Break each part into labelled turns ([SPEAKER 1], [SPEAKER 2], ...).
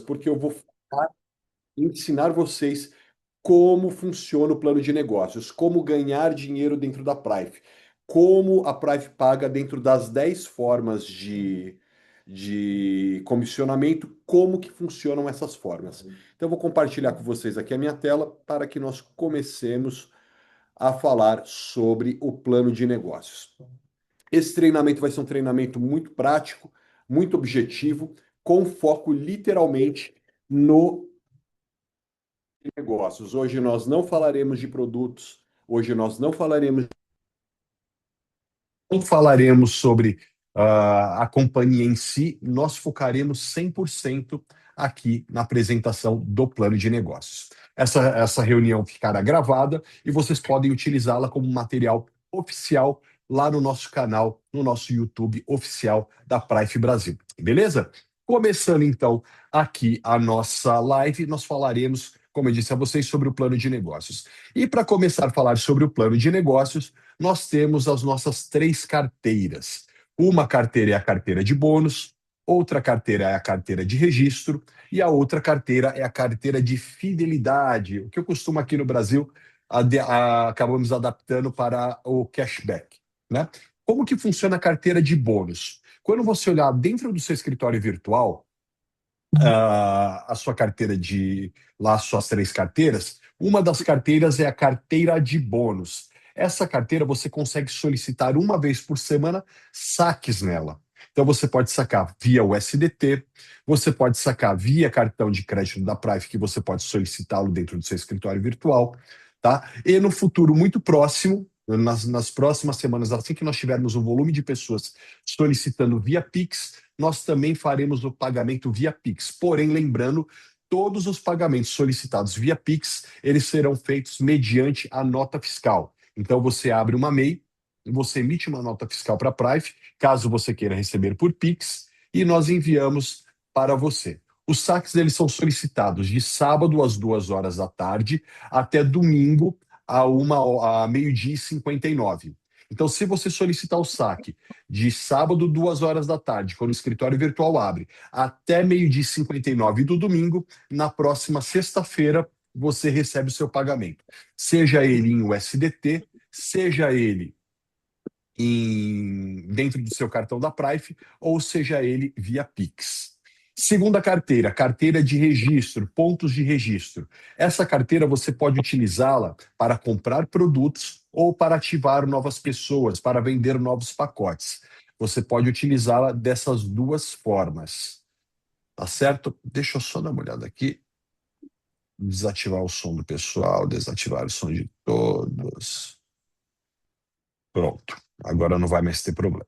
[SPEAKER 1] porque eu vou ensinar vocês como funciona o plano de negócios, como ganhar dinheiro dentro da Prive, como a Prive paga dentro das 10 formas de comissionamento, como que funcionam essas formas. Então, eu vou compartilhar com vocês aqui a minha tela para que nós comecemos a falar sobre o plano de negócios. Esse treinamento vai ser um treinamento muito prático, muito objetivo, com foco literalmente no negócios. Hoje nós não falaremos de produtos, hoje nós não falaremos sobre a companhia em si, nós focaremos 100% aqui na apresentação do plano de negócios. Essa reunião ficará gravada e vocês podem utilizá-la como material oficial lá no nosso canal, no nosso YouTube oficial da Prive Brasil. Beleza? Começando então aqui a nossa live, nós falaremos, como eu disse a vocês, sobre o plano de negócios. E para começar a falar sobre o plano de negócios, nós temos as nossas 3 carteiras. Uma carteira é a carteira de bônus, outra carteira é a carteira de registro e a outra carteira é a carteira de fidelidade, o que eu costumo aqui no Brasil acabamos adaptando para o cashback, né? Como que funciona a carteira de bônus? Quando você olhar dentro do seu escritório virtual, a sua carteira lá, suas 3 carteiras, uma das carteiras é a carteira de bônus. Essa carteira você consegue solicitar uma vez por semana saques nela. Então você pode sacar via USDT, você pode sacar via cartão de crédito da Prive, que você pode solicitá-lo dentro do seu escritório virtual, tá? E no futuro muito próximo, nas próximas semanas, assim que nós tivermos um volume de pessoas solicitando via Pix, nós também faremos o pagamento via Pix. Porém, lembrando, todos os pagamentos solicitados via Pix, eles serão feitos mediante a nota fiscal. Então, você abre uma MEI, você emite uma nota fiscal para a Prive, caso você queira receber por Pix, e nós enviamos para você. Os saques eles são solicitados de sábado às 2 horas da tarde até domingo a meio-dia e 59. Então, se você solicitar o saque de sábado, 2 horas da tarde, quando o escritório virtual abre, até meio-dia e 59 do domingo, na próxima sexta-feira, você recebe o seu pagamento. Seja ele em USDT, seja ele dentro do seu cartão da Prive, ou seja ele via Pix. Segunda carteira, carteira de registro, pontos de registro. Essa carteira você pode utilizá-la para comprar produtos ou para ativar novas pessoas, para vender novos pacotes. Você pode utilizá-la dessas 2 formas. Tá certo? Deixa eu só dar uma olhada aqui. Desativar o som do pessoal, desativar o som de todos. Pronto. Agora não vai mais ter problema.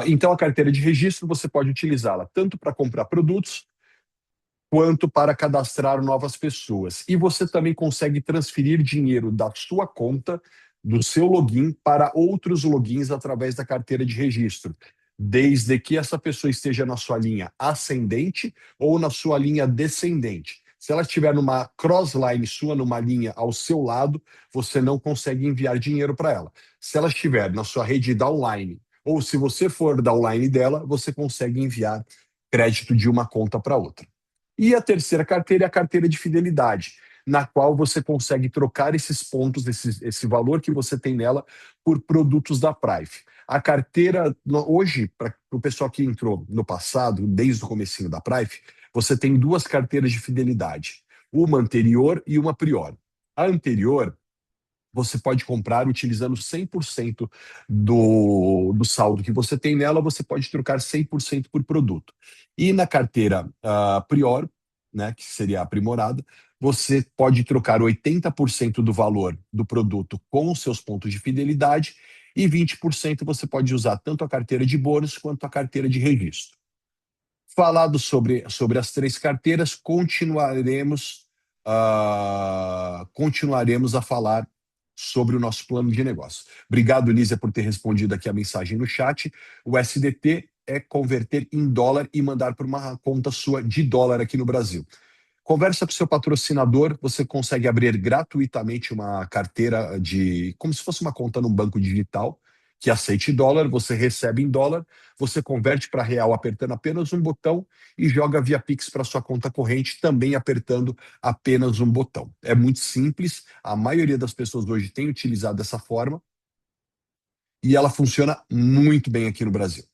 [SPEAKER 1] Então, a carteira de registro você pode utilizá-la tanto para comprar produtos quanto para cadastrar novas pessoas. E você também consegue transferir dinheiro da sua conta, do seu login, para outros logins através da carteira de registro, desde que essa pessoa esteja na sua linha ascendente ou na sua linha descendente. Se ela estiver numa crossline sua, numa linha ao seu lado, você não consegue enviar dinheiro para ela. Se ela estiver na sua rede downline, ou se você for downline dela, você consegue enviar crédito de uma conta para outra. E a terceira carteira é a carteira de fidelidade, na qual você consegue trocar esses pontos, esse valor que você tem nela, por produtos da Prive. A carteira, hoje, para o pessoal que entrou no passado, desde o comecinho da Prive, você tem 2 carteiras de fidelidade, uma anterior e uma prior. A anterior, você pode comprar utilizando 100% do saldo que você tem nela, você pode trocar 100% por produto. E na carteira prior, né, que seria aprimorada, você pode trocar 80% do valor do produto com os seus pontos de fidelidade e 20% você pode usar tanto a carteira de bônus quanto a carteira de registro. Falado sobre as 3 carteiras, continuaremos a falar sobre o nosso plano de negócio. Obrigado, Lízia, por ter respondido aqui a mensagem no chat. O SDT é converter em dólar e mandar para uma conta sua de dólar aqui no Brasil. Conversa com o seu patrocinador, você consegue abrir gratuitamente uma carteira como se fosse uma conta num banco digital, que aceite dólar, você recebe em dólar, você converte para real apertando apenas um botão e joga via Pix para sua conta corrente, também apertando apenas um botão. É muito simples, a maioria das pessoas hoje tem utilizado dessa forma e ela funciona muito bem aqui no Brasil.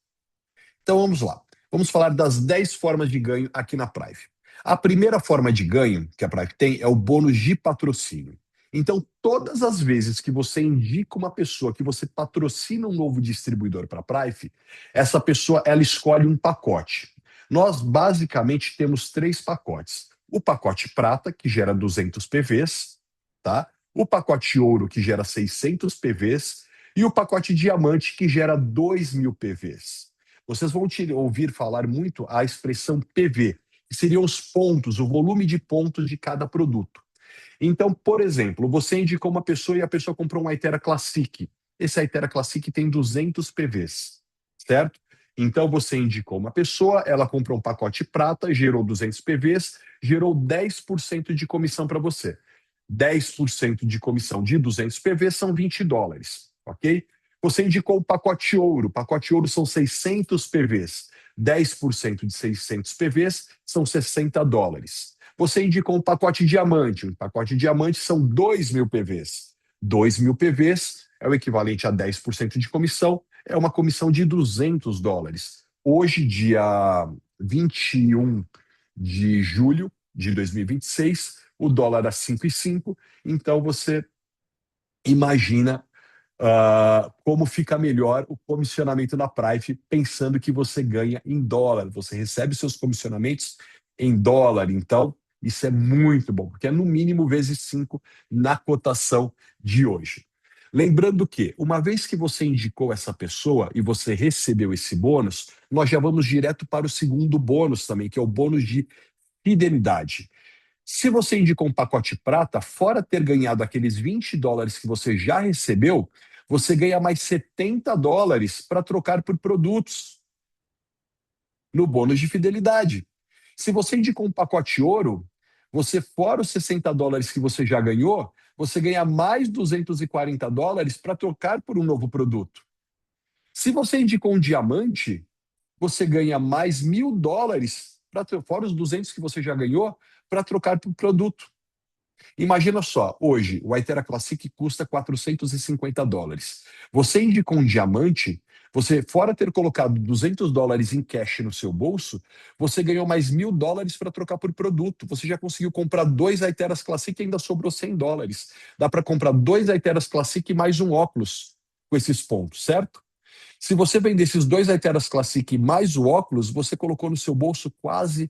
[SPEAKER 1] Então vamos lá. Vamos falar das 10 formas de ganho aqui na Prive. A primeira forma de ganho que a Prive tem é o bônus de patrocínio. Então, todas as vezes que você indica uma pessoa, que você patrocina um novo distribuidor para a Prive, essa pessoa ela escolhe um pacote. Nós basicamente temos 3 pacotes. O pacote prata, que gera 200 PVs, tá? O pacote ouro, que gera 600 PVs, e o pacote diamante, que gera 2.000 PVs. Vocês vão ouvir falar muito a expressão PV, que seriam os pontos, o volume de pontos de cada produto. Então, por exemplo, você indicou uma pessoa e a pessoa comprou um Aitera Classic. Esse Aitera Classic tem 200 PVs, certo? Então, você indicou uma pessoa, ela comprou um pacote prata, gerou 200 PVs, gerou 10% de comissão para você. 10% de comissão de 200 PVs são 20 dólares, ok? Você indicou o pacote ouro. O pacote ouro são 600 PVs. 10% de 600 PVs são 60 dólares. Você indicou um pacote diamante. Um pacote diamante são 2.000 PVs. 2.000 PVs é o equivalente a 10% de comissão. É uma comissão de 200 dólares. Hoje, dia 21 de julho de 2026, o dólar a 5,5. Então, você imagina como fica melhor o comissionamento da Prive, pensando que você ganha em dólar, você recebe seus comissionamentos em dólar. Então, isso é muito bom, porque é no mínimo vezes 5 na cotação de hoje. Lembrando que, uma vez que você indicou essa pessoa e você recebeu esse bônus, nós já vamos direto para o segundo bônus também, que é o bônus de fidelidade. Se você indicou um pacote prata, fora ter ganhado aqueles 20 dólares que você já recebeu, você ganha mais 70 dólares para trocar por produtos no bônus de fidelidade. Se você indicou um pacote ouro, você, fora os 60 dólares que você já ganhou, você ganha mais 240 dólares para trocar por um novo produto. Se você indicou um diamante, você ganha mais 1.000 dólares, fora os 200 que você já ganhou, para trocar por produto. Imagina só, hoje o Aitera Classic custa 450 dólares. Você indicou um diamante, você, fora ter colocado 200 dólares em cash no seu bolso, você ganhou mais 1.000 dólares para trocar por produto. Você já conseguiu comprar 2 Aiteras Classic e ainda sobrou 100 dólares. Dá para comprar 2 Aiteras Classic e mais um óculos com esses pontos, certo? Se você vender esses 2 Aiteras Classic mais o óculos, você colocou no seu bolso quase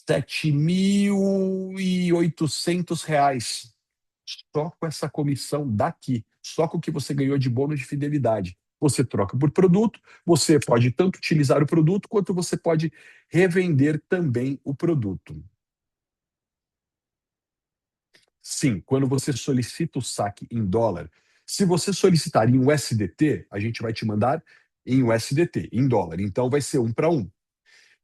[SPEAKER 1] R$ 7.800 só com essa comissão daqui, só com o que você ganhou de bônus de fidelidade. Você troca por produto, você pode tanto utilizar o produto, quanto você pode revender também o produto. Sim, quando você solicita o saque em dólar, se você solicitar em USDT, a gente vai te mandar em USDT, em dólar. Então vai ser 1 para 1.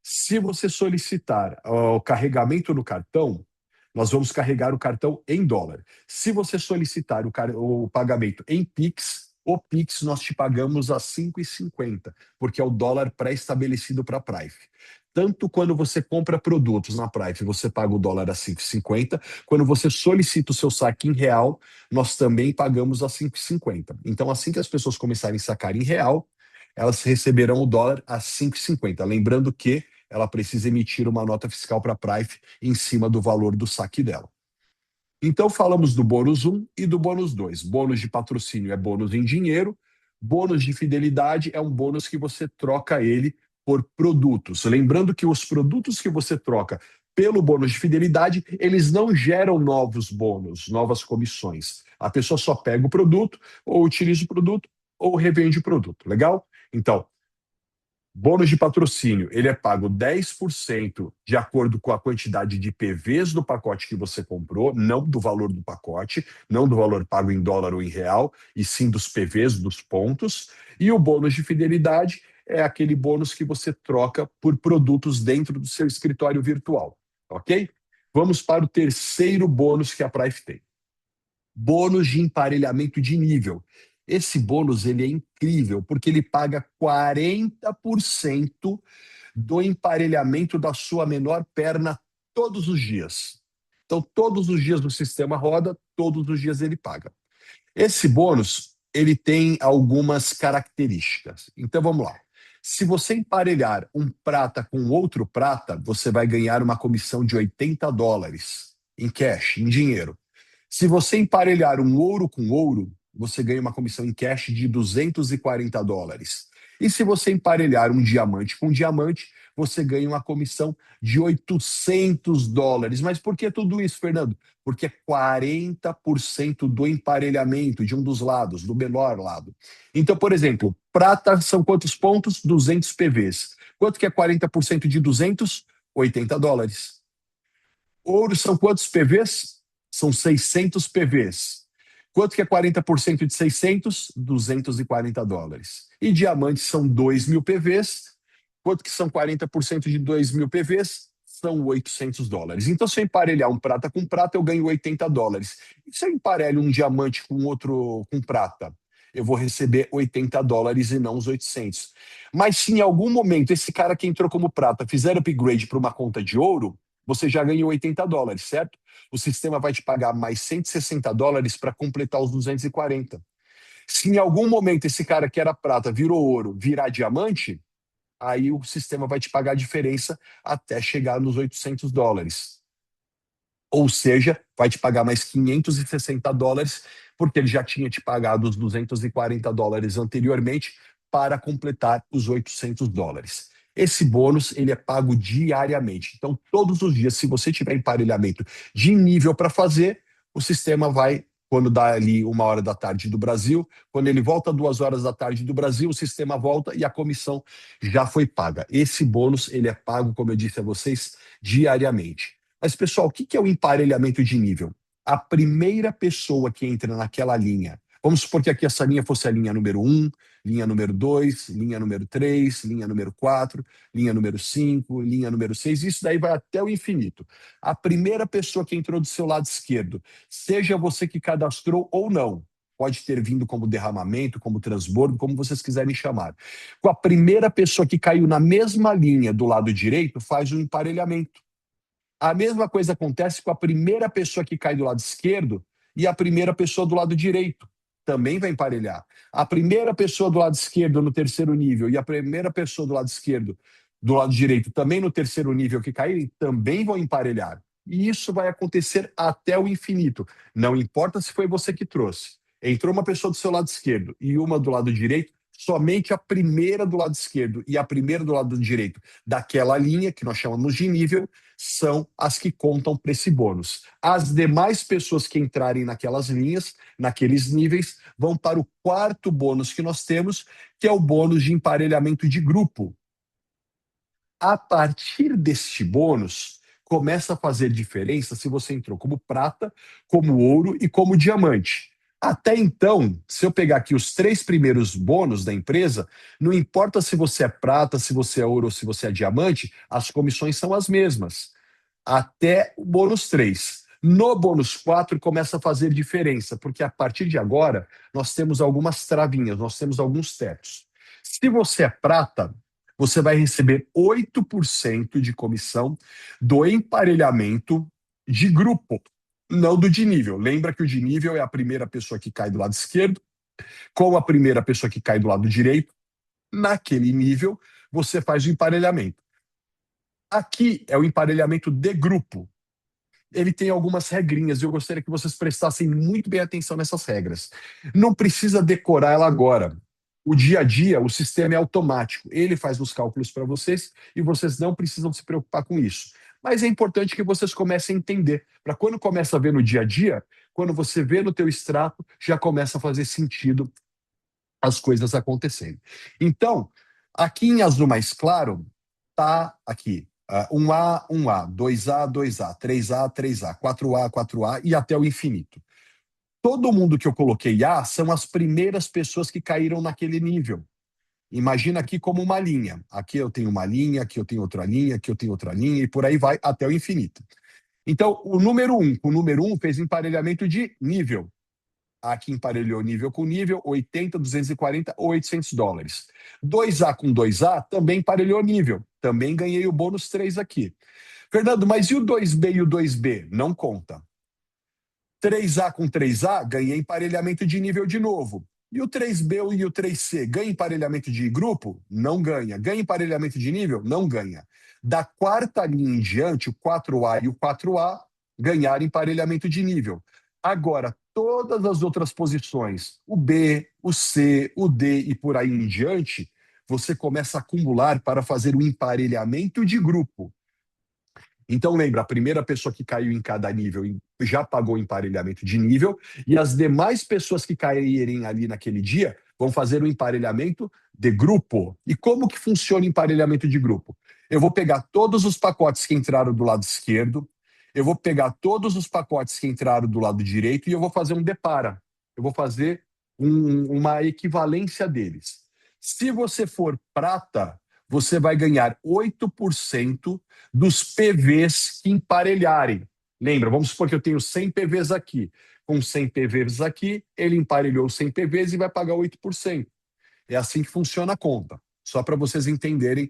[SPEAKER 1] Se você solicitar o carregamento no cartão, nós vamos carregar o cartão em dólar. Se você solicitar o pagamento em Pix, o Pix nós te pagamos a 5,50, porque é o dólar pré-estabelecido para a Prive. Tanto quando você compra produtos na Prive, você paga o dólar a 5,50. Quando você solicita o seu saque em real, nós também pagamos a 5,50. Então, assim que as pessoas começarem a sacar em real, elas receberão o dólar a 5,50. Lembrando que ela precisa emitir uma nota fiscal para a Prive em cima do valor do saque dela. Então, falamos do bônus 1 e do bônus 2. Bônus de patrocínio é bônus em dinheiro, bônus de fidelidade é um bônus que você troca ele por produtos. Lembrando que os produtos que você troca pelo bônus de fidelidade, eles não geram novos bônus, novas comissões. A pessoa só pega o produto, ou utiliza o produto, ou revende o produto. Legal? Então, bônus de patrocínio, ele é pago 10% de acordo com a quantidade de PVs do pacote que você comprou, não do valor do pacote, não do valor pago em dólar ou em real, e sim dos PVs, dos pontos. E o bônus de fidelidade é aquele bônus que você troca por produtos dentro do seu escritório virtual, ok? Vamos para o terceiro bônus que a Prive tem. Bônus de emparelhamento de nível. Esse bônus ele é incrível, porque ele paga 40% do emparelhamento da sua menor perna todos os dias. Então, todos os dias o sistema roda, todos os dias ele paga. Esse bônus, ele tem algumas características. Então, vamos lá. Se você emparelhar um prata com outro prata, você vai ganhar uma comissão de US$ 80 em cash, em dinheiro. Se você emparelhar um ouro com ouro, você ganha uma comissão em cash de US$ 240. E se você emparelhar um diamante com diamante, você ganha uma comissão de US$ 800. Mas por que tudo isso, Fernando? Porque é 40% do emparelhamento de um dos lados, do menor lado. Então, por exemplo, prata são quantos pontos? 200 PVs. Quanto que é 40% de 200? US$ 80. Ouro são quantos PVs? São 600 PVs. Quanto que é 40% de 600? US$ 240. E diamantes são 2.000 PVs. Quanto que são 40% de 2.000 PVs? São US$ 800. Então, se eu emparelhar um prata com prata, eu ganho US$ 80. E se eu emparelho um diamante com outro com prata? Eu vou receber US$ 80 e não os 800. Mas se em algum momento esse cara que entrou como prata fizer upgrade para uma conta de ouro, você já ganhou US$ 80, certo? O sistema vai te pagar mais US$ 160 para completar os 240. Se em algum momento esse cara que era prata virou ouro, virar diamante, aí o sistema vai te pagar a diferença até chegar nos US$ 800. Ou seja, vai te pagar mais US$ 560, porque ele já tinha te pagado os US$ 240 anteriormente para completar os US$ 800. Esse bônus ele é pago diariamente. Então, todos os dias, se você tiver emparelhamento de nível para fazer, o sistema vai, quando dá ali 1 hora da tarde do Brasil, quando ele volta 2 horas da tarde do Brasil, o sistema volta e a comissão já foi paga. Esse bônus ele é pago, como eu disse a vocês, diariamente. Mas, pessoal, o que é o emparelhamento de nível? A primeira pessoa que entra naquela linha, vamos supor que aqui essa linha fosse a linha número 1, linha número 2, linha número 3, linha número 4, linha número 5, linha número 6, isso daí vai até o infinito. A primeira pessoa que entrou do seu lado esquerdo, seja você que cadastrou ou não, pode ter vindo como derramamento, como transbordo, como vocês quiserem chamar. Com a primeira pessoa que caiu na mesma linha do lado direito, faz o emparelhamento. A mesma coisa acontece com a primeira pessoa que cai do lado esquerdo e a primeira pessoa do lado direito. Também vai emparelhar. A primeira pessoa do lado esquerdo no terceiro nível e a primeira pessoa do lado esquerdo do lado direito também no terceiro nível que caírem, também vão emparelhar. E isso vai acontecer até o infinito. Não importa se foi você que trouxe. Entrou uma pessoa do seu lado esquerdo e uma do lado direito, somente a primeira do lado esquerdo e a primeira do lado direito daquela linha, que nós chamamos de nível, são as que contam para esse bônus. As demais pessoas que entrarem naquelas linhas, naqueles níveis, vão para o quarto bônus que nós temos, que é o bônus de emparelhamento de grupo. A partir deste bônus, começa a fazer diferença se você entrou como prata, como ouro e como diamante. Até então, se eu pegar aqui os 3 primeiros bônus da empresa, não importa se você é prata, se você é ouro ou se você é diamante, as comissões são as mesmas. Até o bônus 3. No bônus 4 começa a fazer diferença, porque a partir de agora nós temos algumas travinhas, nós temos alguns tetos. Se você é prata, você vai receber 8% de comissão do emparelhamento de grupo, não do de nível. Lembra que o de nível é a primeira pessoa que cai do lado esquerdo, com a primeira pessoa que cai do lado direito. Naquele nível, você faz o emparelhamento. Aqui é o emparelhamento de grupo. Ele tem algumas regrinhas e eu gostaria que vocês prestassem muito bem atenção nessas regras. Não precisa decorar ela agora. O dia a dia, o sistema é automático. Ele faz os cálculos para vocês e vocês não precisam se preocupar com isso. Mas é importante que vocês comecem a entender, para quando começa a ver no dia a dia, quando você vê no teu extrato, já começa a fazer sentido as coisas acontecendo. Então, aqui em azul mais claro, tá aqui. 1A, 1A, 2A, 2A, 3A, 3A, 4A, 4A e até o infinito. Todo mundo que eu coloquei A são as primeiras pessoas que caíram naquele nível. Imagina aqui como uma linha. Aqui eu tenho uma linha, aqui eu tenho outra linha, aqui eu tenho outra linha, e por aí vai até o infinito. Então, o número 1 com o número 1 fez emparelhamento de nível. Aqui emparelhou nível com nível, 80, 240 ou $800. 2A com 2A também emparelhou nível. Também ganhei o bônus 3 aqui. Fernando, mas e o 2B e o 2B? Não conta. 3A com 3A, ganhei emparelhamento de nível de novo. E o 3B e o 3C, ganha emparelhamento de grupo? Não ganha. Ganha emparelhamento de nível? Não ganha. Da quarta linha em diante, o 4A e o 4A ganharam emparelhamento de nível. Agora, todas as outras posições, o B, o C, o D e por aí em diante, você começa a acumular para fazer o emparelhamento de grupo. Então, lembra, a primeira pessoa que caiu em cada nível já pagou o emparelhamento de nível, e as demais pessoas que caírem ali naquele dia vão fazer o emparelhamento de grupo. E como que funciona o emparelhamento de grupo? Eu vou pegar todos os pacotes que entraram do lado esquerdo, eu vou pegar todos os pacotes que entraram do lado direito e eu vou fazer um depara. Eu vou fazer uma equivalência deles. Se você for prata, você vai ganhar 8% dos PVs que emparelharem. Lembra, vamos supor que eu tenho 100 PVs aqui. Com 100 PVs aqui, ele emparelhou 100 PVs e vai pagar 8%. É assim que funciona a conta. Só para vocês entenderem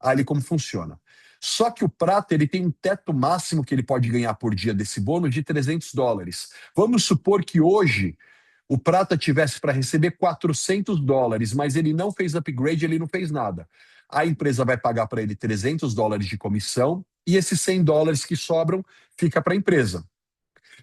[SPEAKER 1] ali como funciona. Só que o prata ele tem um teto máximo que ele pode ganhar por dia desse bônus de $300. Vamos supor que hoje o prata tivesse para receber $400, mas ele não fez upgrade, ele não fez nada. A empresa vai pagar para ele $300 de comissão e esses $100 que sobram fica para a empresa.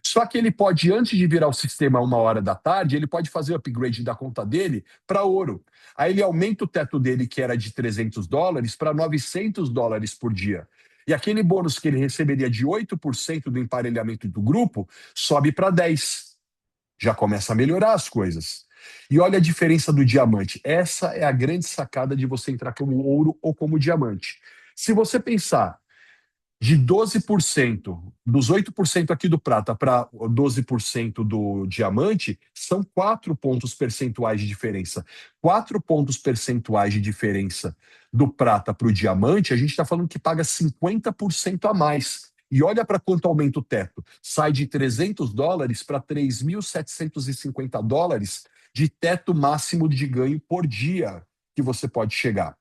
[SPEAKER 1] Só que ele pode, antes de virar o sistema 1 hora da tarde, ele pode fazer o upgrade da conta dele para ouro. Aí ele aumenta o teto dele, que era de $300, para $900 por dia. E aquele bônus que ele receberia de 8% do emparelhamento do grupo sobe para 10%. Já começa a melhorar as coisas. E olha a diferença do diamante. Essa é a grande sacada de você entrar como ouro ou como diamante. Se você pensar de 12%, dos 8% aqui do prata para 12% do diamante, são 4 pontos percentuais de diferença. 4 pontos percentuais de diferença do prata para o diamante, a gente está falando que paga 50% a mais. E olha para quanto aumenta o teto. Sai de $300 para $3.750 de teto máximo de ganho por dia que você pode chegar.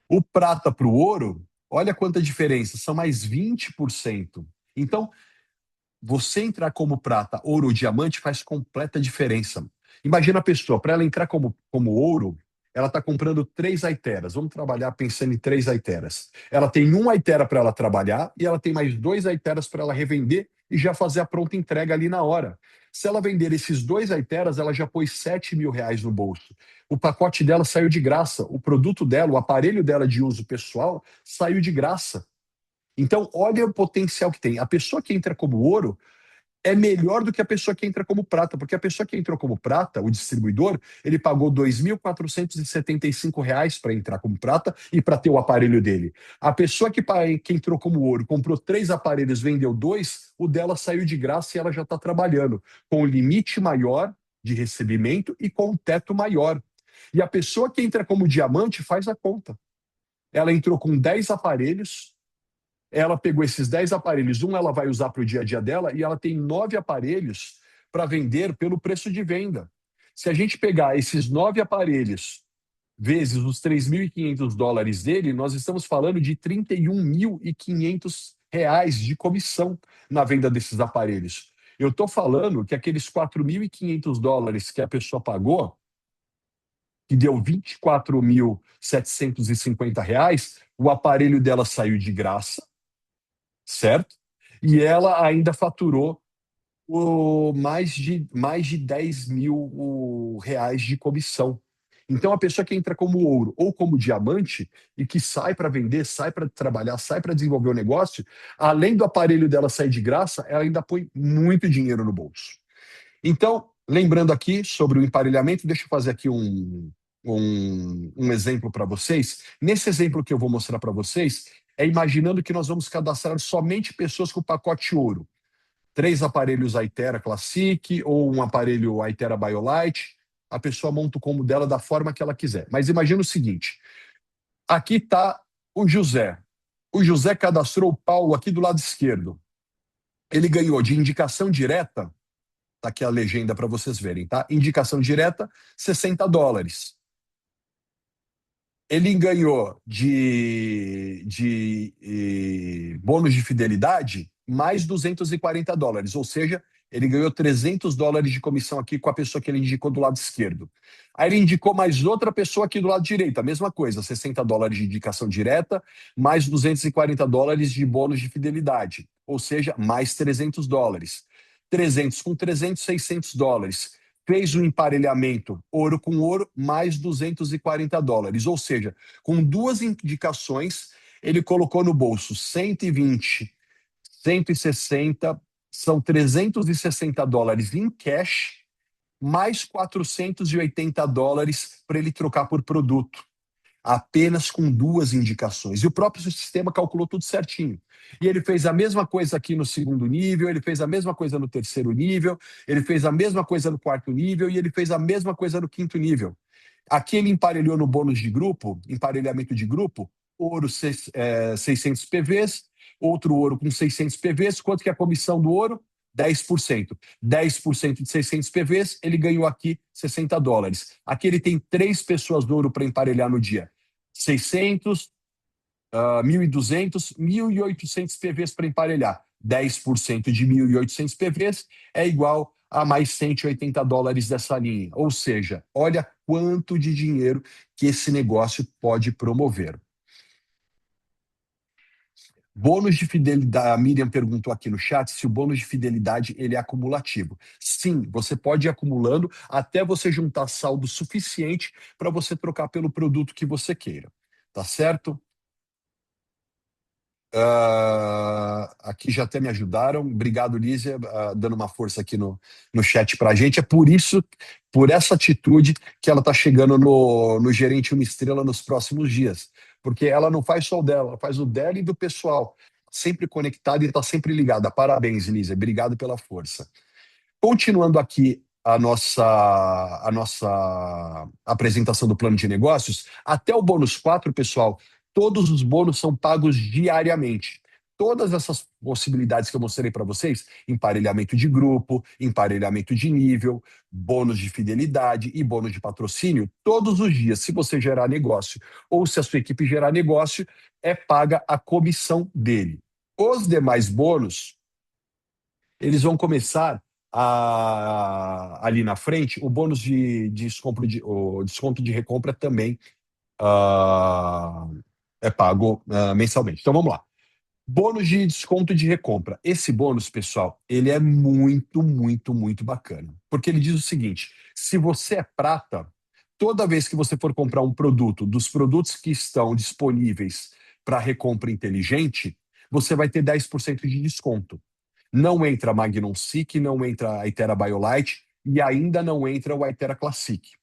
[SPEAKER 1] O prata para o ouro, olha quanta diferença, são mais 20%. Então, você entrar como prata, ouro ou diamante faz completa diferença. Imagina a pessoa, para ela entrar como ouro, ela está comprando 3 aiteras. Vamos trabalhar pensando em 3 aiteras. Ela tem 1 aitera para ela trabalhar e ela tem mais 2 aiteras para ela revender e já fazer a pronta entrega ali na hora. Se ela vender esses 2 aiteras, ela já pôs R$ 7.000 no bolso. O pacote dela saiu de graça. O produto dela, o aparelho dela de uso pessoal, saiu de graça. Então, olha o potencial que tem. A pessoa que entra como ouro é melhor do que a pessoa que entra como prata, porque a pessoa que entrou como prata, o distribuidor, ele pagou R$ 2.475 para entrar como prata e para ter o aparelho dele. A pessoa que entrou como ouro, comprou 3 aparelhos, vendeu 2, o dela saiu de graça e ela já está trabalhando com o limite maior de recebimento e com o teto maior. E a pessoa que entra como diamante faz a conta. Ela entrou com 10 aparelhos, ela pegou esses 10 aparelhos, ela vai usar para o dia a dia dela, e ela tem 9 aparelhos para vender pelo preço de venda. Se a gente pegar esses 9 aparelhos vezes os $3.500 dele, nós estamos falando de R$ 31.500 de comissão na venda desses aparelhos. Eu estou falando que aqueles $4.500 que a pessoa pagou, que deu R$ 24.750, o aparelho dela saiu de graça, certo? E ela ainda faturou mais de R$ 10.000 de comissão. Então, a pessoa que entra como ouro ou como diamante e que sai para vender, sai para trabalhar, sai para desenvolver o negócio, além do aparelho dela sair de graça, ela ainda põe muito dinheiro no bolso. Então, lembrando aqui sobre o emparelhamento, deixa eu fazer aqui um exemplo para vocês. Nesse exemplo que eu vou mostrar para vocês, é imaginando que nós vamos cadastrar somente pessoas com pacote ouro. 3 aparelhos Aitera Classic ou um aparelho Aitera BioLite. A pessoa monta o combo dela da forma que ela quiser. Mas imagina o seguinte, aqui está o José. O José cadastrou o Paulo aqui do lado esquerdo. Ele ganhou de indicação direta Tá aqui a legenda para vocês verem, tá? Indicação direta, $60. Ele ganhou de bônus de fidelidade mais $240, ou seja, ele ganhou $300 de comissão aqui com a pessoa que ele indicou do lado esquerdo. Aí ele indicou mais outra pessoa aqui do lado direito, a mesma coisa, $60 de indicação direta, mais $240 de bônus de fidelidade, ou seja, mais $300. 300 com 300, $600. Fez o emparelhamento ouro com ouro, mais $240. Ou seja, com duas indicações, ele colocou no bolso 120, 160, são $360 em cash, mais $480 para ele trocar por produto, apenas com duas indicações. E o próprio sistema calculou tudo certinho. E ele fez a mesma coisa aqui no segundo nível, ele fez a mesma coisa no terceiro nível, ele fez a mesma coisa no quarto nível e ele fez a mesma coisa no quinto nível. Aqui ele emparelhou no bônus de grupo, emparelhamento de grupo, ouro 600 PVs, outro ouro com 600 PVs. Quanto que é a comissão do ouro? 10%. 10% de 600 PVs, ele ganhou aqui $60. Aqui ele tem 3 pessoas do ouro para emparelhar no dia. 600, 1.200, 1.800 PVs para emparelhar. 10% de 1.800 PVs é igual a mais $180 dessa linha. Ou seja, olha quanto de dinheiro que esse negócio pode promover. Bônus de fidelidade, a Miriam perguntou aqui no chat se o bônus de fidelidade ele é acumulativo. Sim, você pode ir acumulando até você juntar saldo suficiente para você trocar pelo produto que você queira. Tá certo? Aqui já até me ajudaram. Obrigado, Lízia, dando uma força aqui no chat para a gente. É por isso, por essa atitude, que ela está chegando no gerente Uma Estrela nos próximos dias. Porque ela não faz só o dela, ela faz o dela e do pessoal. Sempre conectada e está sempre ligada. Parabéns, Lízia. Obrigado pela força. Continuando aqui a nossa apresentação do plano de negócios, até o bônus 4, pessoal, todos os bônus são pagos diariamente. Todas essas possibilidades que eu mostrei para vocês, emparelhamento de grupo, emparelhamento de nível, bônus de fidelidade e bônus de patrocínio, todos os dias, se você gerar negócio ou se a sua equipe gerar negócio, é paga a comissão dele. Os demais bônus, eles vão começar ali na frente, o bônus de desconto o desconto de recompra também ah, é pago mensalmente. Então vamos lá. Bônus de desconto de recompra. Esse bônus, pessoal, ele é muito, muito, muito bacana. Porque ele diz o seguinte: se você é prata, toda vez que você for comprar um produto, dos produtos que estão disponíveis para recompra inteligente, você vai ter 10% de desconto. Não entra a Magnum Seek, não entra a Itera BioLite e ainda não entra o Itera Classic.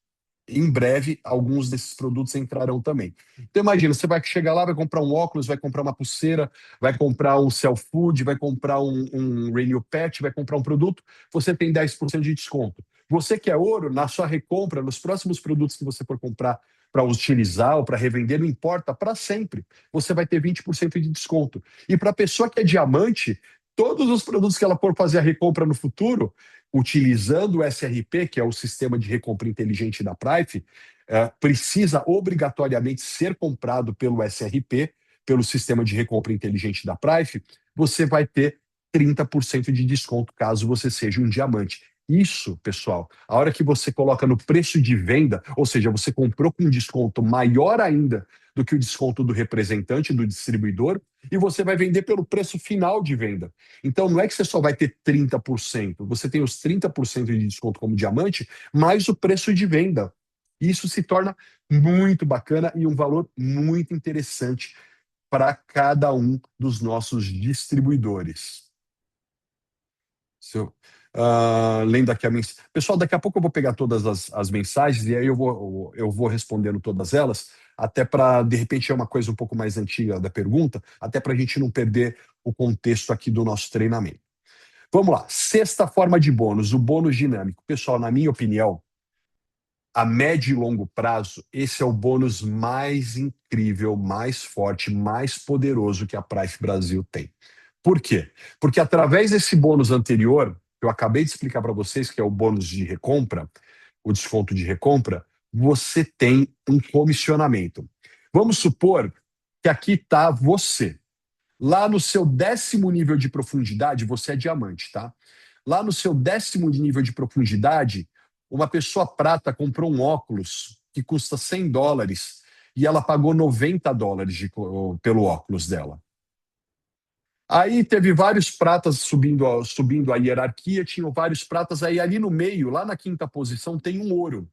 [SPEAKER 1] Em breve, alguns desses produtos entrarão também. Então, imagina, você vai chegar lá, vai comprar um óculos, vai comprar uma pulseira, vai comprar um Self Food, vai comprar um Renew Pet, vai comprar um produto, você tem 10% de desconto. Você que é ouro, na sua recompra, nos próximos produtos que você for comprar para utilizar ou para revender, não importa, para sempre, você vai ter 20% de desconto. E para a pessoa que é diamante, todos os produtos que ela for fazer a recompra no futuro, utilizando o SRP, que é o sistema de recompra inteligente da Prife, precisa obrigatoriamente ser comprado pelo SRP, pelo sistema de recompra inteligente da Prife, você vai ter 30% de desconto caso você seja um diamante. Isso, pessoal, a hora que você coloca no preço de venda, ou seja, você comprou com um desconto maior ainda do que o desconto do representante, do distribuidor, e você vai vender pelo preço final de venda. Então, não é que você só vai ter 30%, você tem os 30% de desconto como diamante, mais o preço de venda. Isso se torna muito bacana e um valor muito interessante para cada um dos nossos distribuidores. Lendo aqui a mensagem. Pessoal, daqui a pouco eu vou pegar todas as mensagens e aí eu vou respondendo todas elas, até para, de repente, é uma coisa um pouco mais antiga da pergunta, até para a gente não perder o contexto aqui do nosso treinamento. Vamos lá. Sexta forma de bônus, o bônus dinâmico. Pessoal, na minha opinião, a médio e longo prazo, esse é o bônus mais incrível, mais forte, mais poderoso que a Price Brasil tem. Por quê? Porque através desse bônus anterior, que eu acabei de explicar para vocês, que é o bônus de recompra, o desconto de recompra, você tem um comissionamento. Vamos supor que aqui está você. Lá no seu 10º nível de profundidade, você é diamante, tá? Lá no seu 10º nível de profundidade, uma pessoa prata comprou um óculos que custa US$ 100 e ela pagou US$ 90 pelo óculos dela. Aí teve vários pratas subindo a hierarquia, tinham vários pratas, aí ali no meio, lá na 5ª posição, tem um ouro.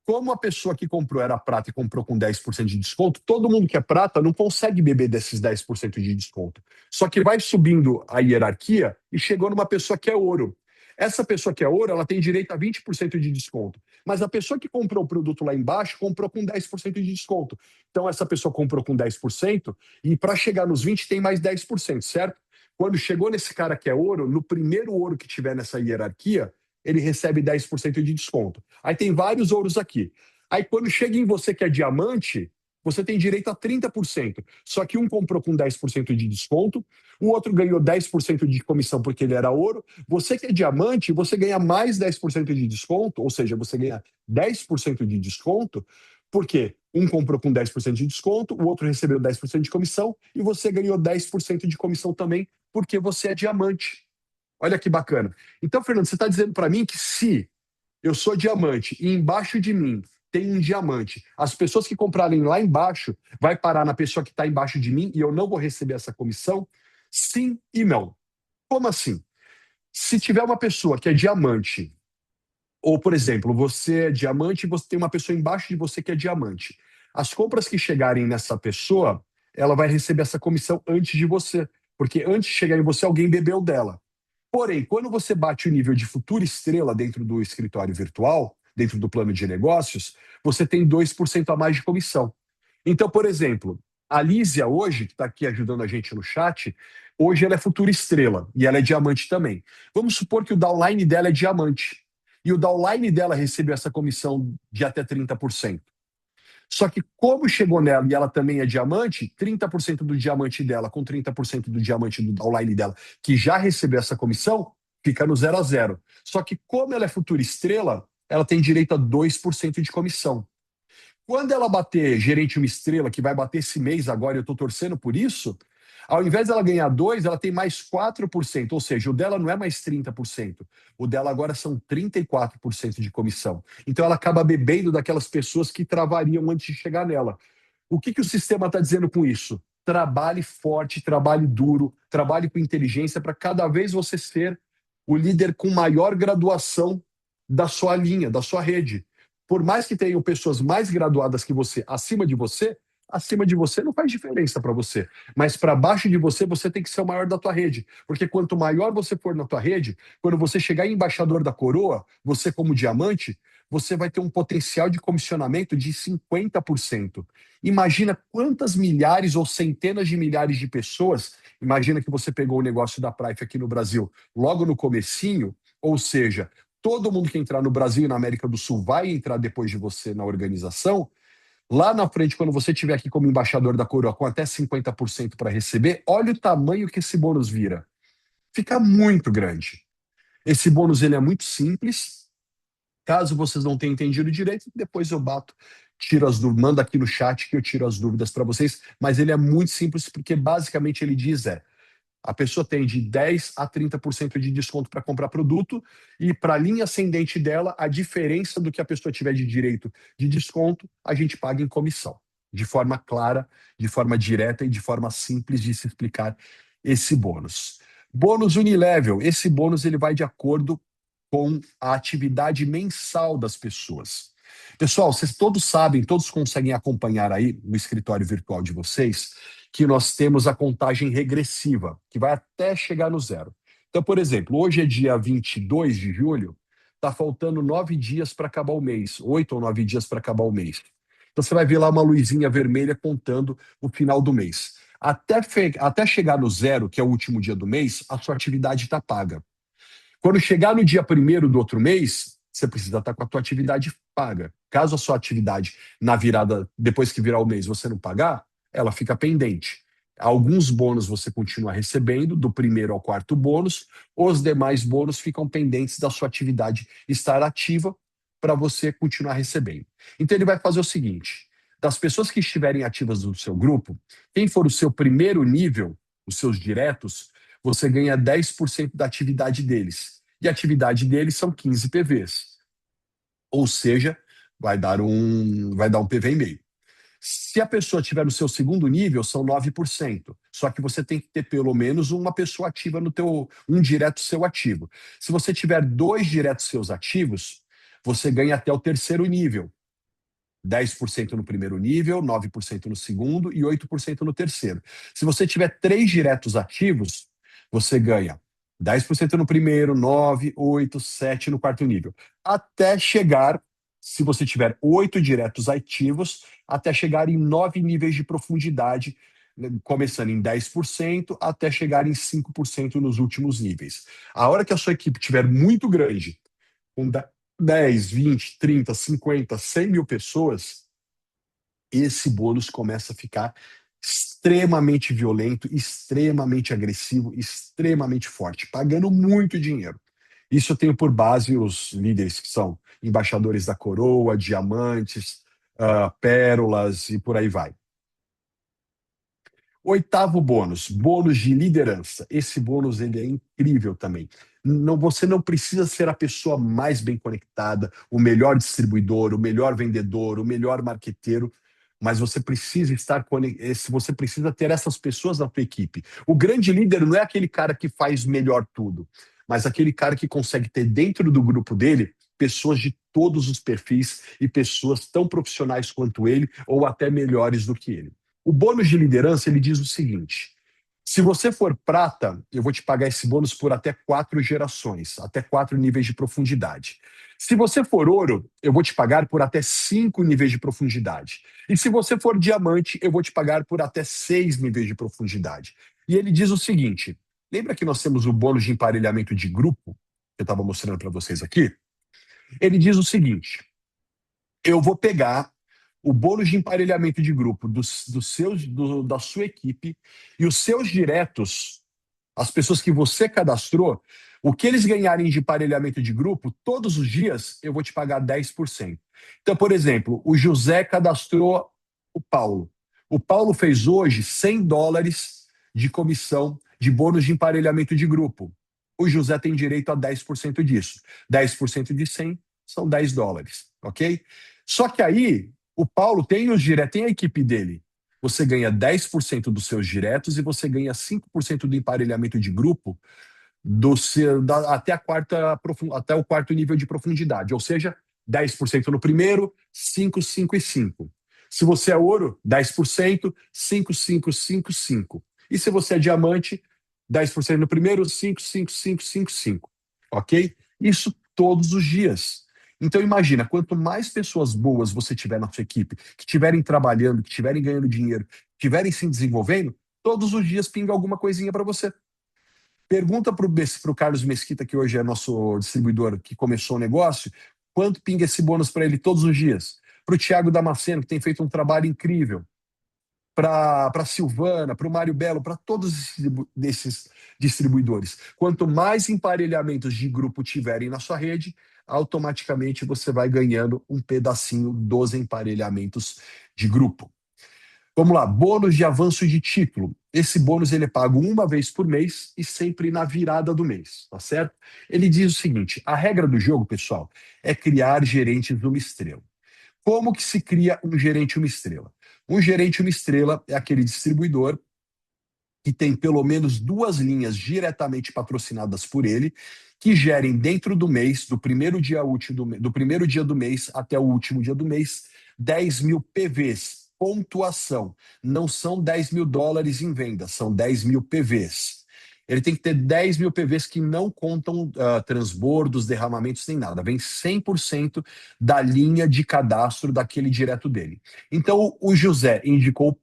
[SPEAKER 1] Como a pessoa que comprou era prata e comprou com 10% de desconto, todo mundo que é prata não consegue beber desses 10% de desconto. Só que vai subindo a hierarquia e chegou numa pessoa que é ouro. Essa pessoa que é ouro, ela tem direito a 20% de desconto. Mas a pessoa que comprou o produto lá embaixo comprou com 10% de desconto. Então essa pessoa comprou com 10% e para chegar nos 20 tem mais 10%, certo? Quando chegou nesse cara que é ouro, no primeiro ouro que tiver nessa hierarquia, ele recebe 10% de desconto. Aí tem vários ouros aqui. Aí quando chega em você que é diamante, você tem direito a 30%. Só que um comprou com 10% de desconto, o outro ganhou 10% de comissão porque ele era ouro. Você que é diamante, você ganha mais 10% de desconto, ou seja, você ganha 10% de desconto, porque um comprou com 10% de desconto, o outro recebeu 10% de comissão e você ganhou 10% de comissão também porque você é diamante. Olha que bacana. Então, Fernando, você está dizendo para mim que se eu sou diamante e embaixo de mim tem um diamante, as pessoas que comprarem lá embaixo vai parar na pessoa que está embaixo de mim e eu não vou receber essa comissão? Sim e não. Como assim? Se tiver uma pessoa que é diamante, ou, por exemplo, você é diamante e você tem uma pessoa embaixo de você que é diamante, as compras que chegarem nessa pessoa, ela vai receber essa comissão antes de você, porque antes de chegar em você, alguém bebeu dela. Porém, quando você bate o nível de futura estrela dentro do escritório virtual, dentro do plano de negócios, você tem 2% a mais de comissão. Então, por exemplo, a Lísia hoje, que está aqui ajudando a gente no chat, hoje ela é futura estrela e ela é diamante também. Vamos supor que o downline dela é diamante. E o downline dela recebeu essa comissão de até 30%. Só que como chegou nela e ela também é diamante, 30% do diamante dela com 30% do diamante do downline dela, que já recebeu essa comissão, fica no 0 a 0. Só que como ela é futura estrela, ela tem direito a 2% de comissão. Quando ela bater gerente uma estrela, que vai bater esse mês agora, eu estou torcendo por isso, ao invés dela ganhar 2, ela tem mais 4%, ou seja, o dela não é mais 30%, o dela agora são 34% de comissão. Então ela acaba bebendo daquelas pessoas que travariam antes de chegar nela. O que o sistema está dizendo com isso? Trabalhe forte, trabalhe duro, trabalhe com inteligência para cada vez você ser o líder com maior graduação da sua linha, da sua rede. Por mais que tenham pessoas mais graduadas que você acima de você não faz diferença para você. Mas para baixo de você, você tem que ser o maior da tua rede. Porque quanto maior você for na tua rede, quando você chegar em embaixador da coroa, você como diamante, você vai ter um potencial de comissionamento de 50%. Imagina quantas milhares ou centenas de milhares de pessoas, imagina que você pegou o negócio da Prife aqui no Brasil logo no comecinho, ou seja, todo mundo que entrar no Brasil e na América do Sul vai entrar depois de você na organização. Lá na frente, quando você estiver aqui como embaixador da coroa com até 50% para receber, olha o tamanho que esse bônus vira. Fica muito grande. Esse bônus ele é muito simples. Caso vocês não tenham entendido direito, depois eu bato, tiro as dúvidas, manda aqui no chat que eu tiro as dúvidas para vocês. Mas ele é muito simples porque basicamente ele diz a pessoa tem de 10 a 30% de desconto para comprar produto e para a linha ascendente dela, a diferença do que a pessoa tiver de direito de desconto, a gente paga em comissão, de forma clara, de forma direta e de forma simples de se explicar esse bônus. Bônus Unilevel, esse bônus ele vai de acordo com a atividade mensal das pessoas. Pessoal, vocês todos sabem, todos conseguem acompanhar aí no escritório virtual de vocês, que nós temos a contagem regressiva, que vai até chegar no 0. Então, por exemplo, hoje é dia 22 de julho, está faltando 9 dias para acabar o mês, 8 ou 9 dias para acabar o mês. Então, você vai ver lá uma luzinha vermelha contando o final do mês. Até chegar no 0, que é o último dia do mês, a sua atividade está paga. Quando chegar no dia 1º do outro mês, você precisa estar com a tua atividade paga. Caso a sua atividade na virada, depois que virar o mês, você não pagar, ela fica pendente. Alguns bônus você continua recebendo, do primeiro ao quarto bônus, os demais bônus ficam pendentes da sua atividade estar ativa para você continuar recebendo. Então ele vai fazer o seguinte: das pessoas que estiverem ativas no seu grupo, quem for o seu primeiro nível, os seus diretos, você ganha 10% da atividade deles. E a atividade deles são 15 PVs. Ou seja, vai dar um PV e meio. Se a pessoa estiver no seu segundo nível, são 9%. Só que você tem que ter pelo menos uma pessoa ativa no teu, um direto seu ativo. Se você tiver 2 diretos seus ativos, você ganha até o terceiro nível. 10% no primeiro nível, 9% no segundo e 8% no terceiro. Se você tiver 3 diretos ativos, você ganha 10% no primeiro, 9, 8, 7 no quarto nível. Até chegar, se você tiver 8 diretos ativos, até chegar em 9 níveis de profundidade, começando em 10% até chegar em 5% nos últimos níveis. A hora que a sua equipe estiver muito grande, com 10, 20, 30, 50, 100 mil pessoas, esse bônus começa a ficar extremamente violento, extremamente agressivo, extremamente forte, pagando muito dinheiro. Isso eu tenho por base os líderes que são embaixadores da coroa, diamantes, pérolas e por aí vai. Oitavo bônus, bônus de liderança. Esse bônus ele é incrível também. Não, você não precisa ser a pessoa mais bem conectada, o melhor distribuidor, o melhor vendedor, o melhor marqueteiro, mas você precisa você precisa ter essas pessoas na sua equipe. O grande líder não é aquele cara que faz melhor tudo, mas aquele cara que consegue ter dentro do grupo dele pessoas de todos os perfis e pessoas tão profissionais quanto ele ou até melhores do que ele. O bônus de liderança, ele diz o seguinte: se você for prata, eu vou te pagar esse bônus por até 4 gerações, até 4 níveis de profundidade. Se você for ouro, eu vou te pagar por até 5 níveis de profundidade. E se você for diamante, eu vou te pagar por até 6 níveis de profundidade. E ele diz o seguinte: lembra que nós temos o bônus de emparelhamento de grupo, que eu estava mostrando para vocês aqui? Ele diz o seguinte: eu vou pegar o bônus de emparelhamento de grupo da sua equipe e os seus diretos, as pessoas que você cadastrou, o que eles ganharem de emparelhamento de grupo, todos os dias eu vou te pagar 10%. Então, por exemplo, o José cadastrou o Paulo. O Paulo fez hoje US$ 100 de comissão de bônus de emparelhamento de grupo. O José tem direito a 10% disso. 10% de 100 são US$ 10, ok? Só que aí o Paulo tem os diretos, tem a equipe dele. Você ganha 10% dos seus diretos e você ganha 5% do emparelhamento de grupo até o quarto nível de profundidade. Ou seja, 10% no primeiro, 5, 5 e 5. Se você é ouro, 10%, 5, 5, 5, 5. E se você é diamante, 10% no primeiro, 5, 5, 5, 5, 5. Ok? Isso todos os dias. Então imagina, quanto mais pessoas boas você tiver na sua equipe, que estiverem trabalhando, que estiverem ganhando dinheiro, que estiverem se desenvolvendo, todos os dias pinga alguma coisinha para você. Pergunta para o Carlos Mesquita, que hoje é nosso distribuidor, que começou o negócio, quanto pinga esse bônus para ele todos os dias. Para o Thiago Damasceno, que tem feito um trabalho incrível. Para a Silvana, para o Mário Belo, para todos esses distribuidores. Quanto mais emparelhamentos de grupo tiverem na sua rede, automaticamente você vai ganhando um pedacinho dos emparelhamentos de grupo. Vamos lá, bônus de avanço de título. Esse bônus ele é pago uma vez por mês e sempre na virada do mês, tá certo? Ele diz o seguinte: a regra do jogo, pessoal, é criar gerentes uma estrela. Como que se cria um gerente uma estrela? Um gerente uma estrela é aquele distribuidor que tem pelo menos 2 linhas diretamente patrocinadas por ele, que gerem dentro do mês, do primeiro dia útil do primeiro dia do mês até o último dia do mês, 10 mil PVs, pontuação. Não são US$ 10.000 em venda, são 10 mil PVs. Ele tem que ter 10 mil PVs que não contam transbordos, derramamentos, nem nada. Vem 100% da linha de cadastro daquele direto dele. Então, o José indicou o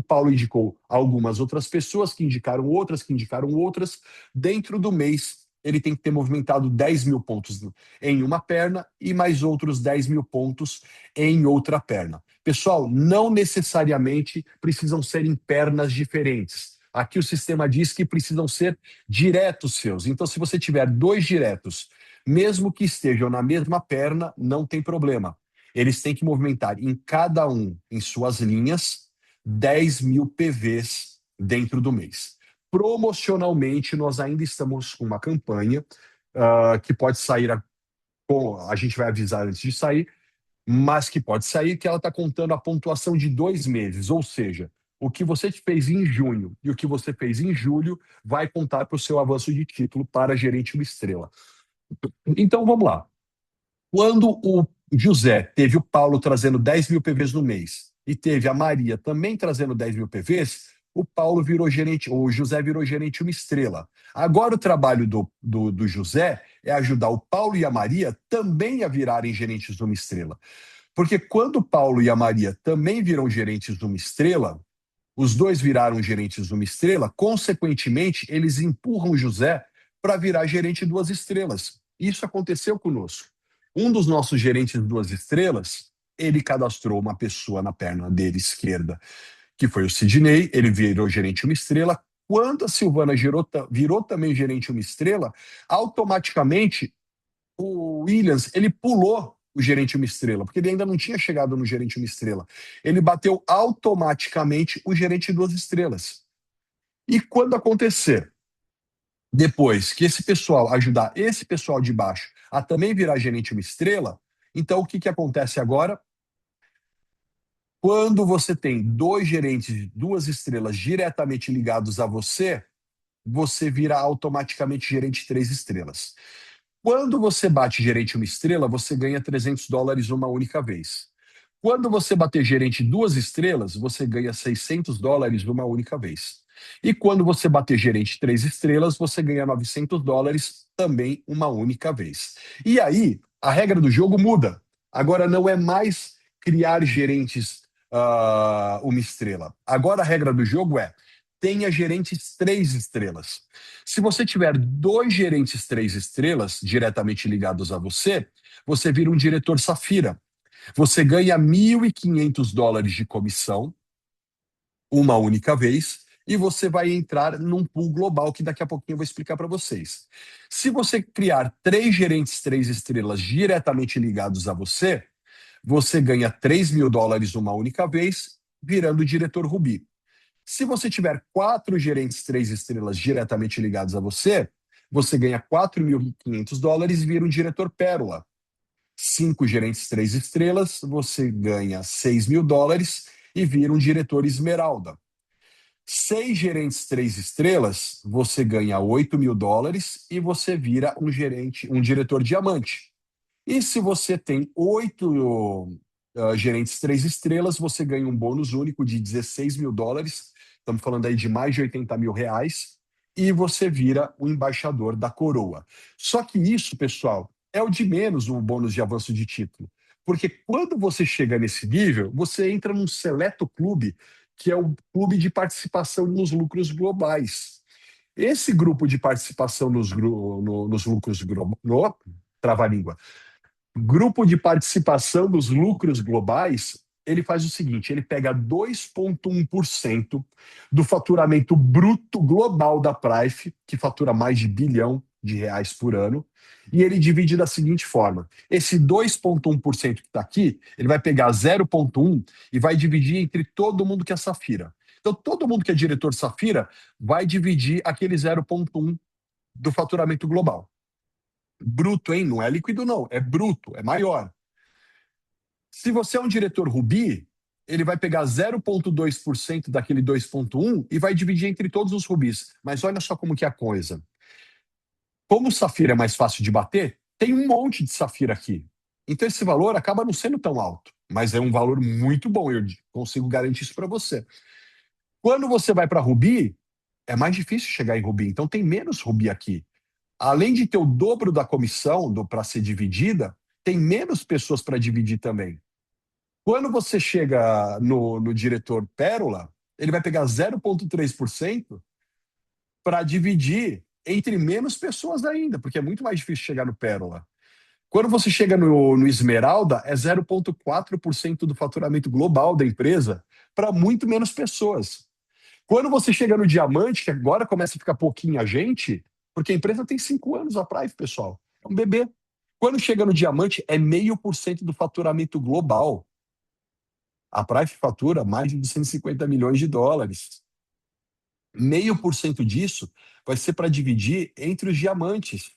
[SPEAKER 1] Paulo indicou algumas outras pessoas que indicaram outras. Dentro do mês, ele tem que ter movimentado 10 mil pontos em uma perna e mais outros 10 mil pontos em outra perna. Pessoal, não necessariamente precisam ser em pernas diferentes. Aqui o sistema diz que precisam ser diretos seus. Então, se você tiver dois diretos, mesmo que estejam na mesma perna, não tem problema. Eles têm que movimentar em cada um, em suas linhas, 10 mil PVs dentro do mês. Promocionalmente, nós ainda estamos com uma campanha que pode sair, a gente vai avisar antes de sair, mas que pode sair, que ela está contando a pontuação de 2 meses, ou seja, o que você fez em junho e o que você fez em julho vai contar para o seu avanço de título para gerente uma estrela. Então, vamos lá. Quando o José teve o Paulo trazendo 10 mil PVs no mês e teve a Maria também trazendo 10 mil PVs, o Paulo virou gerente, ou o José virou gerente uma estrela. Agora o trabalho do José é ajudar o Paulo e a Maria também a virarem gerentes de uma estrela. Porque quando o Paulo e a Maria também viram gerentes de uma estrela, os dois viraram gerentes de uma estrela, consequentemente, eles empurram o José para virar gerente de 2 estrelas. Isso aconteceu conosco. Um dos nossos gerentes de 2 estrelas, ele cadastrou uma pessoa na perna dele esquerda, que foi o Sidney, ele virou gerente de uma estrela. Quando a Silvana virou também gerente de uma estrela, automaticamente o Williams, ele pulou o gerente uma estrela, porque ele ainda não tinha chegado no gerente uma estrela. Ele bateu automaticamente o gerente 2 estrelas. E quando acontecer, depois que esse pessoal ajudar esse pessoal de baixo a também virar gerente uma estrela, então o que, que acontece agora? Quando você tem dois gerentes de 2 estrelas diretamente ligados a você, você vira automaticamente gerente 3 estrelas. Quando você bate gerente uma estrela, você ganha $300 uma única vez. Quando você bater gerente 2 estrelas, você ganha $600 uma única vez. E quando você bater gerente 3 estrelas, você ganha $900 também uma única vez. E aí, a regra do jogo muda. Agora não é mais criar gerentes uma estrela. Agora a regra do jogo é tenha gerentes 3 estrelas. Se você tiver dois gerentes 3 estrelas diretamente ligados a você, você vira um diretor Safira. Você ganha $1.500 de comissão uma única vez e você vai entrar num pool global que daqui a pouquinho eu vou explicar para vocês. Se você criar 3 gerentes 3 estrelas diretamente ligados a você, você ganha $3.000 uma única vez, virando diretor Rubi. Se você tiver 4 gerentes 3 estrelas diretamente ligados a você, você ganha $4.500 e vira um diretor Pérola. 5 gerentes 3 estrelas, você ganha $6.000 e vira um diretor Esmeralda. 6 gerentes 3 estrelas, você ganha $8.000 e você vira um diretor diamante. E se você tem 8 gerentes 3 estrelas, você ganha um bônus único de $16.000. Estamos falando aí de mais de R$ 80.000. E você vira o embaixador da coroa. Só que isso, pessoal, é o de menos o bônus de avanço de título. Porque quando você chega nesse nível, você entra num seleto clube, que é o clube de participação nos lucros globais. Esse grupo de participação nos lucros globais, trava-língua, grupo de participação dos lucros globais, ele faz o seguinte, ele pega 2,1% do faturamento bruto global da Price, que fatura mais de R$ 1 bilhão por ano, e ele divide da seguinte forma, esse 2,1% que está aqui, ele vai pegar 0,1 e vai dividir entre todo mundo que é Safira. Então, todo mundo que é diretor Safira vai dividir aquele 0,1 do faturamento global. Bruto, hein? Não é líquido, não. É bruto, é maior. Se você é um diretor Rubi, ele vai pegar 0,2% daquele 2,1 e vai dividir entre todos os Rubis. Mas olha só como que é a coisa. Como o Safira é mais fácil de bater, tem um monte de Safira aqui. Então esse valor acaba não sendo tão alto, mas é um valor muito bom, eu consigo garantir isso para você. Quando você vai para Rubi, é mais difícil chegar em Rubi, então tem menos Rubi aqui. Além de ter o dobro da comissão para ser dividida, tem menos pessoas para dividir também. Quando você chega no diretor Pérola, ele vai pegar 0,3% para dividir entre menos pessoas ainda, porque é muito mais difícil chegar no Pérola. Quando você chega no Esmeralda, é 0,4% do faturamento global da empresa para muito menos pessoas. Quando você chega no Diamante, que agora começa a ficar pouquinho a gente, porque a empresa tem 5 anos a Prime, pessoal. É um bebê. Quando chega no Diamante, é 0,5% do faturamento global. A Prime fatura mais de 250 milhões de dólares. 0,5% disso vai ser para dividir entre os diamantes.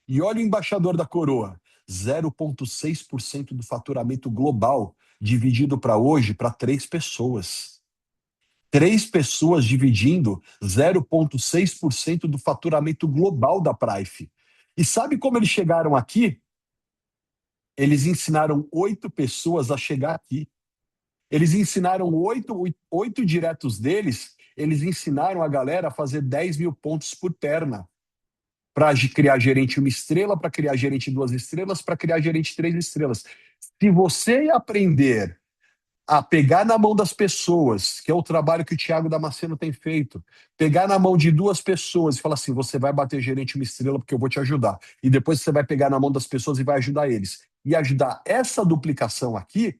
[SPEAKER 1] E olha o embaixador da coroa: 0,6% do faturamento global, dividido para hoje para 3 pessoas. 3 pessoas dividindo 0,6% do faturamento global da Prife. E sabe como eles chegaram aqui? Eles ensinaram 8 pessoas a chegar aqui. Eles ensinaram oito diretos deles, eles ensinaram a galera a fazer 10 mil pontos por perna. Para criar gerente 1 estrela, para criar gerente 2 estrelas, para criar gerente 3 estrelas. Se você aprender a pegar na mão das pessoas, que é o trabalho que o Thiago Damasceno tem feito, pegar na mão de 2 pessoas e falar assim: você vai bater gerente 1 estrela porque eu vou te ajudar. E depois você vai pegar na mão das pessoas e vai ajudar eles. E ajudar essa duplicação aqui,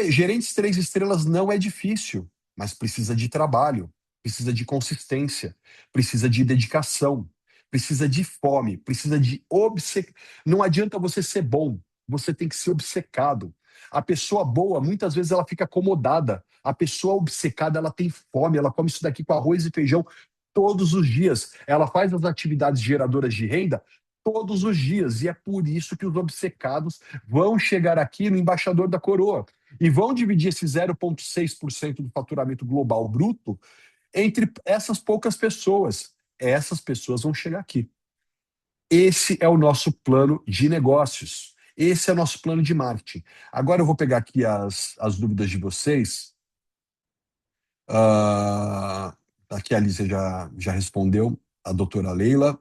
[SPEAKER 1] gerentes 3 estrelas não é difícil, mas precisa de trabalho, precisa de consistência, precisa de dedicação, precisa de fome, precisa de obcecação. Não adianta você ser bom, você tem que ser obcecado. A pessoa boa, muitas vezes, ela fica acomodada. A pessoa obcecada, ela tem fome, ela come isso daqui com arroz e feijão todos os dias. Ela faz as atividades geradoras de renda todos os dias. E é por isso que os obcecados vão chegar aqui no embaixador da coroa e vão dividir esse 0,6% do faturamento global bruto entre essas poucas pessoas. Essas pessoas vão chegar aqui. Esse é o nosso plano de negócios. Esse é o nosso plano de marketing. Agora eu vou pegar aqui as dúvidas de vocês. Aqui a Lígia já respondeu, a doutora Leila.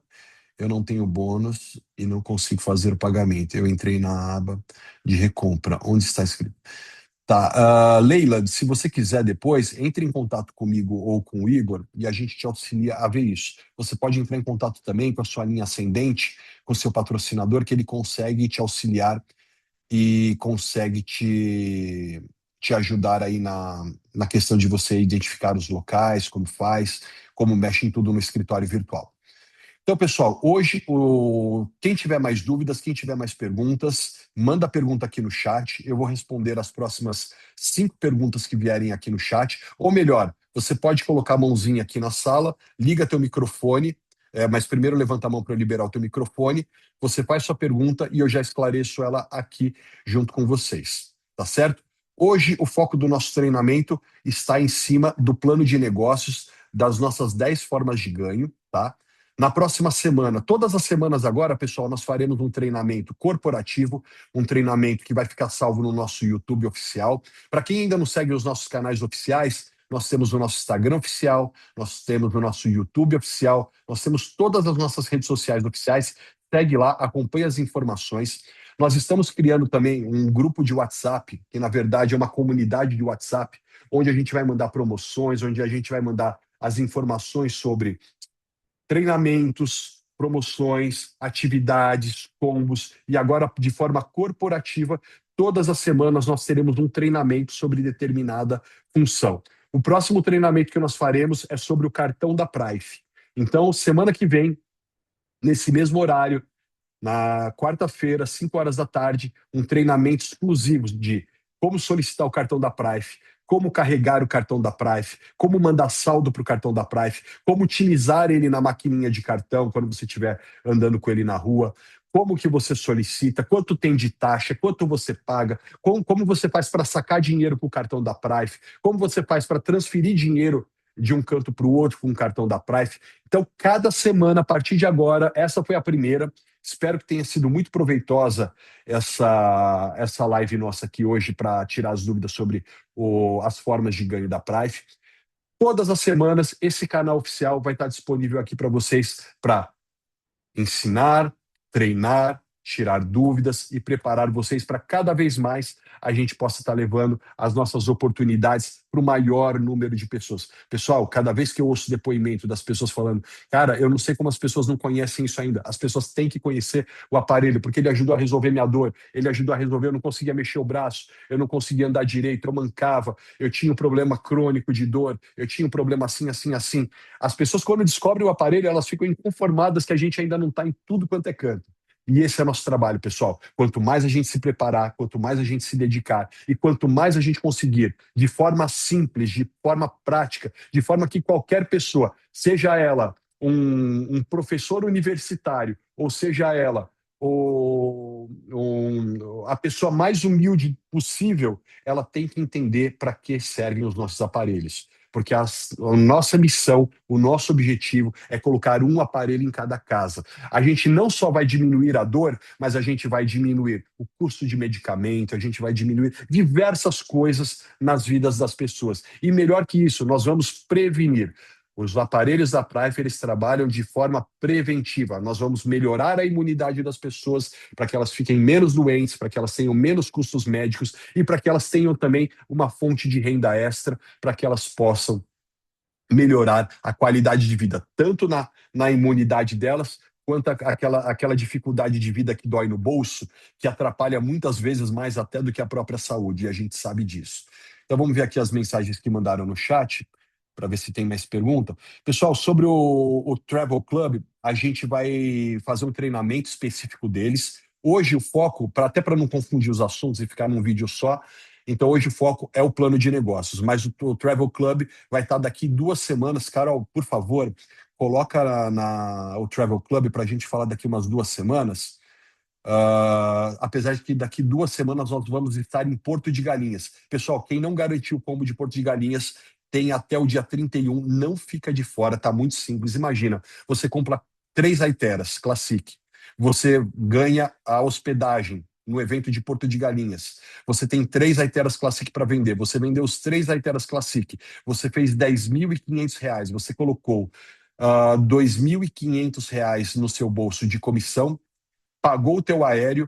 [SPEAKER 1] Eu não tenho bônus e não consigo fazer o pagamento. Eu entrei na aba de recompra. Onde está escrito? Tá, Leila, se você quiser depois, entre em contato comigo ou com o Igor e a gente te auxilia a ver isso. Você pode entrar em contato também com a sua linha ascendente, com o seu patrocinador, que ele consegue te auxiliar e consegue te ajudar aí na questão de você identificar os locais, como faz, como mexe em tudo no escritório virtual. Então, pessoal, hoje, quem tiver mais dúvidas, quem tiver mais perguntas, manda a pergunta aqui no chat. Eu vou responder as próximas 5 perguntas que vierem aqui no chat. Ou melhor, você pode colocar a mãozinha aqui na sala, liga teu microfone, mas primeiro levanta a mão para eu liberar o teu microfone. Você faz sua pergunta e eu já esclareço ela aqui junto com vocês. Tá certo? Hoje, o foco do nosso treinamento está em cima do plano de negócios das nossas 10 formas de ganho, tá? Na próxima semana, todas as semanas agora, pessoal, nós faremos um treinamento corporativo, um treinamento que vai ficar salvo no nosso YouTube oficial. Para quem ainda não segue os nossos canais oficiais, nós temos o nosso Instagram oficial, nós temos o nosso YouTube oficial, nós temos todas as nossas redes sociais oficiais. Segue lá, acompanhe as informações. Nós estamos criando também um grupo de WhatsApp, que na verdade é uma comunidade de WhatsApp, onde a gente vai mandar promoções, onde a gente vai mandar as informações sobre treinamentos, promoções, atividades, combos, e agora de forma corporativa, todas as semanas nós teremos um treinamento sobre determinada função. O próximo treinamento que nós faremos é sobre o cartão da Prife. Então, semana que vem, nesse mesmo horário, na quarta-feira, 5 horas da tarde, um treinamento exclusivo de como solicitar o cartão da Prife, como carregar o cartão da Prife, como mandar saldo para o cartão da Prife, como utilizar ele na maquininha de cartão quando você estiver andando com ele na rua, como que você solicita, quanto tem de taxa, quanto você paga, como você faz para sacar dinheiro com o cartão da Prife, como você faz para transferir dinheiro de um canto para o outro com o cartão da Prife. Então, cada semana, a partir de agora, essa foi a primeira. Espero que tenha sido muito proveitosa essa live nossa aqui hoje para tirar as dúvidas sobre as formas de ganho da Prife. Todas as semanas, esse canal oficial vai estar disponível aqui para vocês para ensinar, treinar, tirar dúvidas e preparar vocês para cada vez mais a gente possa estar levando as nossas oportunidades para o maior número de pessoas. Pessoal, cada vez que eu ouço depoimento das pessoas falando, cara, eu não sei como as pessoas não conhecem isso ainda. As pessoas têm que conhecer o aparelho, porque ele ajudou a resolver minha dor, ele ajudou a resolver, eu não conseguia mexer o braço, eu não conseguia andar direito, eu mancava, eu tinha um problema crônico de dor, eu tinha um problema assim, assim, assim. As pessoas, quando descobrem o aparelho, elas ficam inconformadas que a gente ainda não está em tudo quanto é canto. E esse é nosso trabalho, pessoal. Quanto mais a gente se preparar, quanto mais a gente se dedicar e quanto mais a gente conseguir, de forma simples, de forma prática, de forma que qualquer pessoa, seja ela um professor universitário, ou seja ela a pessoa mais humilde possível, ela tem que entender para que servem os nossos aparelhos. Porque a nossa missão, o nosso objetivo é colocar um aparelho em cada casa. A gente não só vai diminuir a dor, mas a gente vai diminuir o custo de medicamento, a gente vai diminuir diversas coisas nas vidas das pessoas. E melhor que isso, nós vamos prevenir. Os aparelhos da Prife, eles trabalham de forma preventiva. Nós vamos melhorar a imunidade das pessoas para que elas fiquem menos doentes, para que elas tenham menos custos médicos e para que elas tenham também uma fonte de renda extra para que elas possam melhorar a qualidade de vida, tanto na imunidade delas, quanto aquela dificuldade de vida que dói no bolso, que atrapalha muitas vezes mais até do que a própria saúde, e a gente sabe disso. Então vamos ver aqui as mensagens que mandaram no chat, para ver se tem mais pergunta. Pessoal, sobre o Travel Club, a gente vai fazer um treinamento específico deles. Hoje o foco, até para não confundir os assuntos e ficar num vídeo só, então hoje o foco é o plano de negócios, mas o Travel Club vai estar daqui 2 semanas. Carol, por favor, coloca o Travel Club para a gente falar daqui umas 2 semanas. Apesar de que daqui 2 semanas nós vamos estar em Porto de Galinhas. Pessoal, quem não garantiu o combo de Porto de Galinhas tem até o dia 31, não fica de fora, tá muito simples. Imagina, você compra 3 Aiteras Classic, você ganha a hospedagem no evento de Porto de Galinhas. Você tem 3 Aiteras Classic para vender. Você vendeu os 3 Aiteras Classic. Você fez R$ 10.500. Você colocou R$ 2.500 no seu bolso de comissão, pagou o teu aéreo,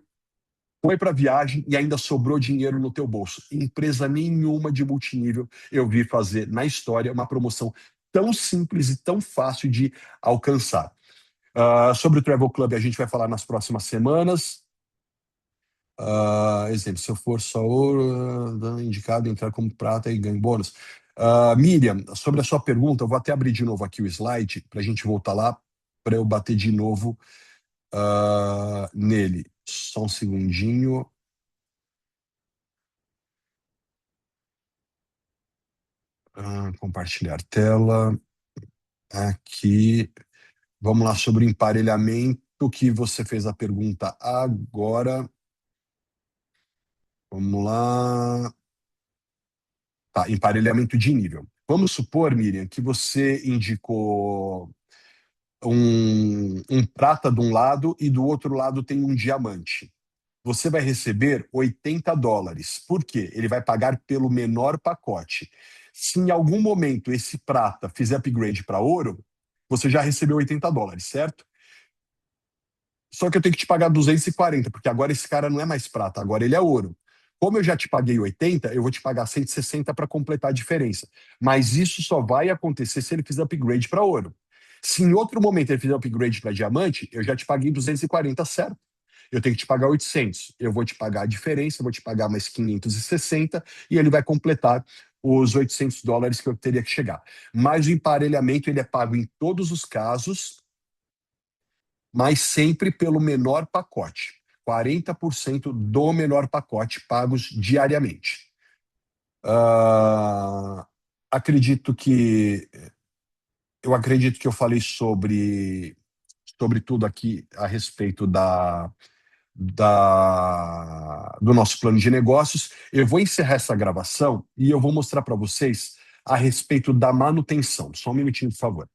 [SPEAKER 1] foi para a viagem e ainda sobrou dinheiro no teu bolso. Empresa nenhuma de multinível eu vi fazer na história uma promoção tão simples e tão fácil de alcançar. Sobre o Travel Club, a gente vai falar nas próximas semanas. Exemplo, se eu for só ouro, indicado entrar como prata e ganho bônus. Miriam, sobre a sua pergunta, eu vou até abrir de novo aqui o slide para a gente voltar lá, para eu bater de novo nele. Só um segundinho. Compartilhar tela. Aqui. Vamos lá sobre o emparelhamento, que você fez a pergunta agora. Vamos lá. Tá, emparelhamento de nível. Vamos supor, Miriam, que você indicou um prata de um lado e do outro lado tem um diamante. Você vai receber US$ 80. Por quê? Ele vai pagar pelo menor pacote. Se em algum momento esse prata fizer upgrade para ouro, você já recebeu US$ 80, certo? Só que eu tenho que te pagar 240, porque agora esse cara não é mais prata, agora ele é ouro. Como eu já te paguei 80, eu vou te pagar 160 para completar a diferença. Mas isso só vai acontecer se ele fizer upgrade para ouro. Se em outro momento ele fizer upgrade para diamante, eu já te paguei 240, certo? Eu tenho que te pagar 800. Eu vou te pagar a diferença, eu vou te pagar mais 560 e ele vai completar os US$ 800 que eu teria que chegar. Mas o emparelhamento ele é pago em todos os casos, mas sempre pelo menor pacote. 40% do menor pacote pagos diariamente. Uh, acredito que eu acredito que eu falei sobre tudo aqui a respeito do nosso plano de negócios. Eu vou encerrar essa gravação e eu vou mostrar para vocês a respeito da manutenção. Só um minutinho, por favor.